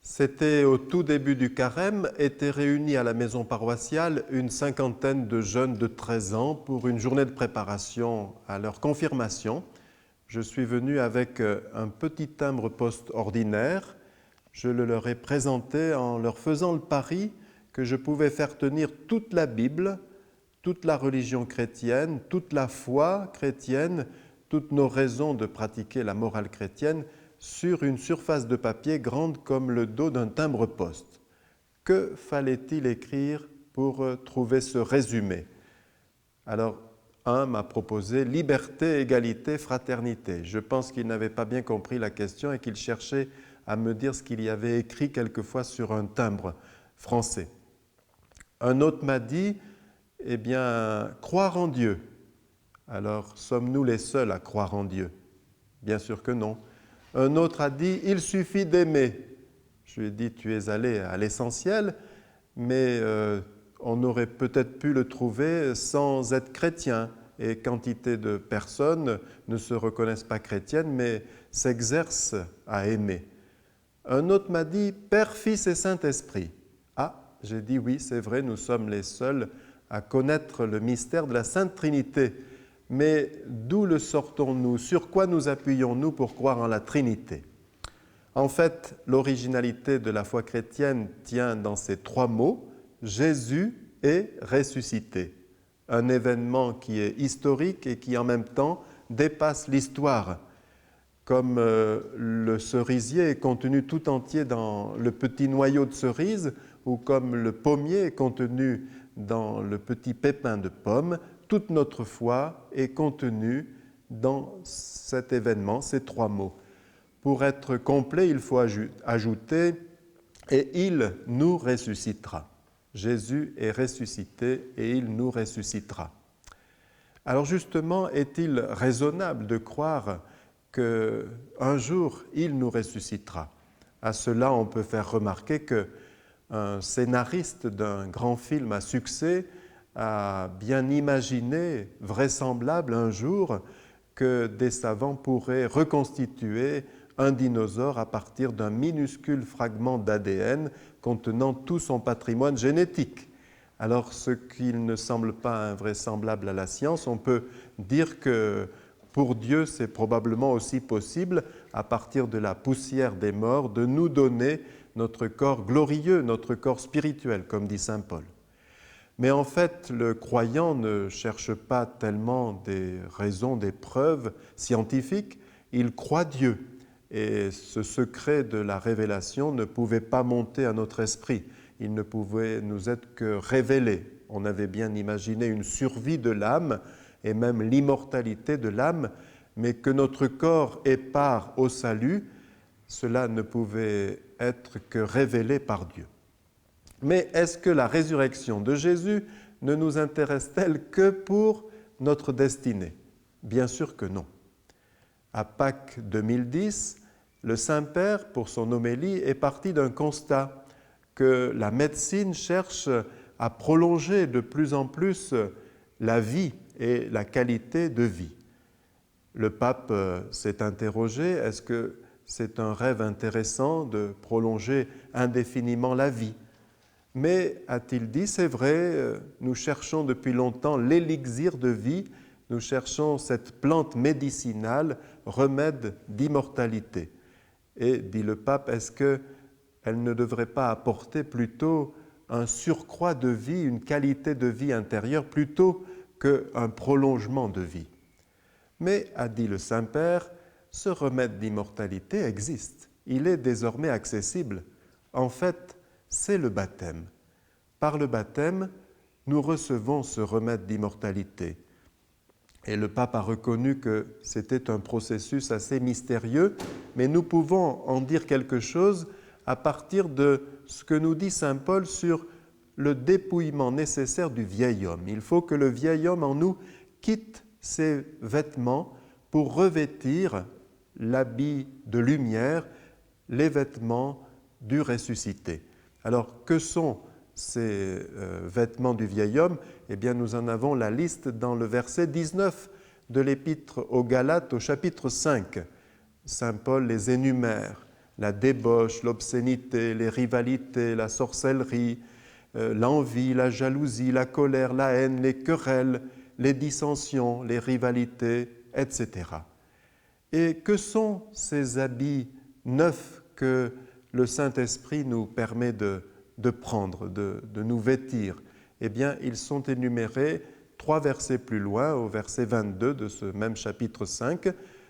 C'était au tout début du carême, étaient réunis à la maison paroissiale une cinquantaine de jeunes de 13 ans pour une journée de préparation à leur confirmation. Je suis venu avec un petit timbre-poste ordinaire. Je le leur ai présenté en leur faisant le pari que je pouvais faire tenir toute la Bible, toute la religion chrétienne, toute la foi chrétienne, toutes nos raisons de pratiquer la morale chrétienne sur une surface de papier grande comme le dos d'un timbre-poste. Que fallait-il écrire pour trouver ce résumé? Alors, un m'a proposé liberté, égalité, fraternité. Je pense qu'il n'avait pas bien compris la question et qu'il cherchait à me dire ce qu'il y avait écrit quelquefois sur un timbre français. Un autre m'a dit, eh bien, croire en Dieu. Alors, sommes-nous les seuls à croire en Dieu? Bien sûr que non. Un autre a dit, il suffit d'aimer. Je lui ai dit, tu es allé à l'essentiel, mais on aurait peut-être pu le trouver sans être chrétien. Et quantité de personnes ne se reconnaissent pas chrétiennes, mais s'exercent à aimer. Un autre m'a dit, Père, Fils et Saint-Esprit. Ah, j'ai dit oui, c'est vrai, nous sommes les seuls à connaître le mystère de la Sainte Trinité. Mais d'où le sortons-nous? Sur quoi nous appuyons-nous pour croire en la Trinité? En fait, l'originalité de la foi chrétienne tient dans ces trois mots, Jésus est ressuscité. Un événement qui est historique et qui en même temps dépasse l'histoire. Comme le cerisier est contenu tout entier dans le petit noyau de cerise ou comme le pommier est contenu dans le petit pépin de pomme, toute notre foi est contenue dans cet événement, ces trois mots. Pour être complet, il faut ajouter « et il nous ressuscitera ». Jésus est ressuscité et il nous ressuscitera. Alors justement, est-il raisonnable de croire qu'un jour, il nous ressuscitera? À cela, on peut faire remarquer qu'un scénariste d'un grand film à succès a bien imaginé, vraisemblable un jour, que des savants pourraient reconstituer un dinosaure à partir d'un minuscule fragment d'ADN contenant tout son patrimoine génétique. Alors, ce qui ne semble pas invraisemblable à la science, on peut dire que pour Dieu, c'est probablement aussi possible, à partir de la poussière des morts, de nous donner notre corps glorieux, notre corps spirituel, comme dit saint Paul. Mais en fait, le croyant ne cherche pas tellement des raisons, des preuves scientifiques, il croit Dieu. Et ce secret de la révélation ne pouvait pas monter à notre esprit, il ne pouvait nous être que révélé. On avait bien imaginé une survie de l'âme et même l'immortalité de l'âme, mais que notre corps ait part au salut, cela ne pouvait être que révélé par Dieu. Mais est-ce que la résurrection de Jésus ne nous intéresse-t-elle que pour notre destinée? Bien sûr que non. À Pâques 2010, le Saint-Père, pour son homélie, est parti d'un constat que la médecine cherche à prolonger de plus en plus la vie et la qualité de vie. Le pape s'est interrogé, est-ce que c'est un rêve intéressant de prolonger indéfiniment la vie? Mais, a-t-il dit, c'est vrai, nous cherchons depuis longtemps l'élixir de vie, nous cherchons cette plante médicinale, remède d'immortalité. Et, dit le pape, est-ce qu'elle ne devrait pas apporter plutôt un surcroît de vie, une qualité de vie intérieure, plutôt qu'un prolongement de vie? Mais, a dit le Saint-Père, ce remède d'immortalité existe, il est désormais accessible. En fait, c'est le baptême. Par le baptême, nous recevons ce remède d'immortalité. Et le pape a reconnu que c'était un processus assez mystérieux, mais nous pouvons en dire quelque chose à partir de ce que nous dit saint Paul sur le dépouillement nécessaire du vieil homme. Il faut que le vieil homme en nous quitte ses vêtements pour revêtir l'habit de lumière, les vêtements du ressuscité. Alors, que sont ces vêtements du vieil homme? Eh bien, nous en avons la liste dans le verset 19 de l'Épître aux Galates au chapitre 5. Saint Paul les énumère. la débauche, l'obscénité, les rivalités, la sorcellerie, l'envie, la jalousie, la colère, la haine, les querelles, les dissensions, les rivalités, etc. Et que sont ces habits neufs que le Saint-Esprit nous permet de prendre, de nous vêtir? Eh bien, ils sont énumérés 3 versets plus loin, au verset 22 de ce même chapitre 5.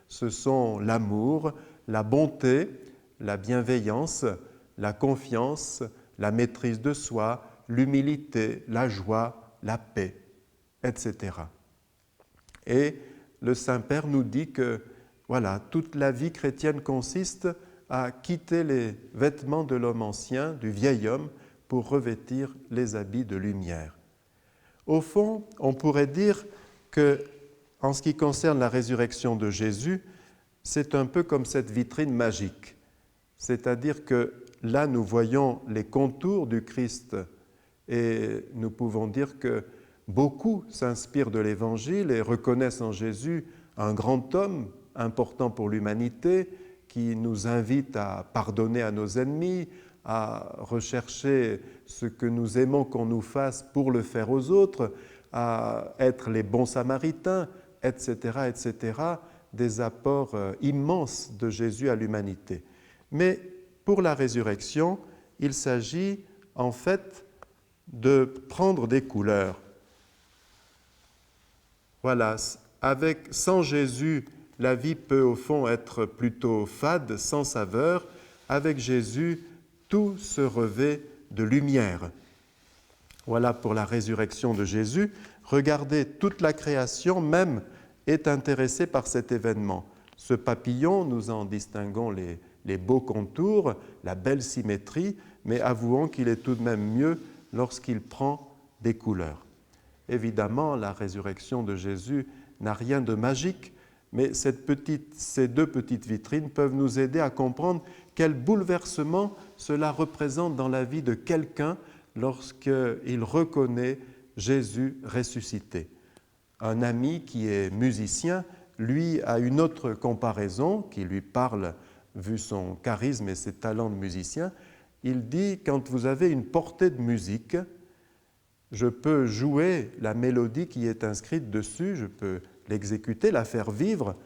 Ce sont l'amour, la bonté, la bienveillance, la confiance, la maîtrise de soi, l'humilité, la joie, la paix, etc. Et le Saint-Père nous dit que voilà, toute la vie chrétienne consiste à quitter les vêtements de l'homme ancien, du vieil homme, pour revêtir les habits de lumière. Au fond, on pourrait dire que, en ce qui concerne la résurrection de Jésus, c'est un peu comme cette vitrine magique. C'est-à-dire que là, nous voyons les contours du Christ et nous pouvons dire que beaucoup s'inspirent de l'Évangile et reconnaissent en Jésus un grand homme important pour l'humanité qui nous invite à pardonner à nos ennemis, à rechercher ce que nous aimons qu'on nous fasse pour le faire aux autres, à être les bons samaritains, etc., etc., des apports immenses de Jésus à l'humanité. Mais pour la résurrection, il s'agit en fait de prendre des couleurs. Voilà, sans Jésus, la vie peut au fond être plutôt fade, sans saveur. Avec Jésus, tout se revêt de lumière. Voilà pour la résurrection de Jésus. Regardez, toute la création même est intéressée par cet événement. Ce papillon, nous en distinguons les beaux contours, la belle symétrie, mais avouons qu'il est tout de même mieux lorsqu'il prend des couleurs. Évidemment, la résurrection de Jésus n'a rien de magique, mais ces 2 petites vitrines peuvent nous aider à comprendre quel bouleversement cela représente dans la vie de quelqu'un lorsqu'il reconnaît Jésus ressuscité. Un ami qui est musicien, lui, a une autre comparaison qui lui parle, vu son charisme et ses talents de musicien. Il dit, quand vous avez une portée de musique, je peux jouer la mélodie qui est inscrite dessus, je peux l'exécuter, la faire vivre,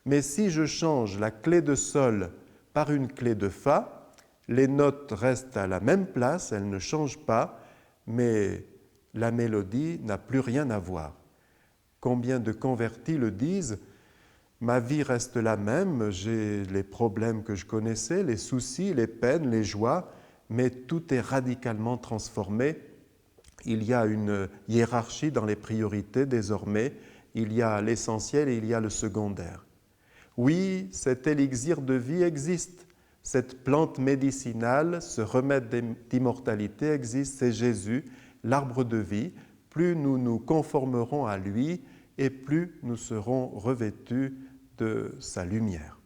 mais si je change la clé de sol par une clé de fa, les notes restent à la même place, elles ne changent pas, mais la mélodie n'a plus rien à voir. Combien de convertis le disent? Ma vie reste la même, j'ai les problèmes que je connaissais, les soucis, les peines, les joies, mais tout est radicalement transformé. Il y a une hiérarchie dans les priorités désormais, il y a l'essentiel et il y a le secondaire. Oui, cet élixir de vie existe, cette plante médicinale, ce remède d'immortalité existe, c'est Jésus, l'arbre de vie. Plus nous nous conformerons à lui et plus nous serons revêtus de sa lumière.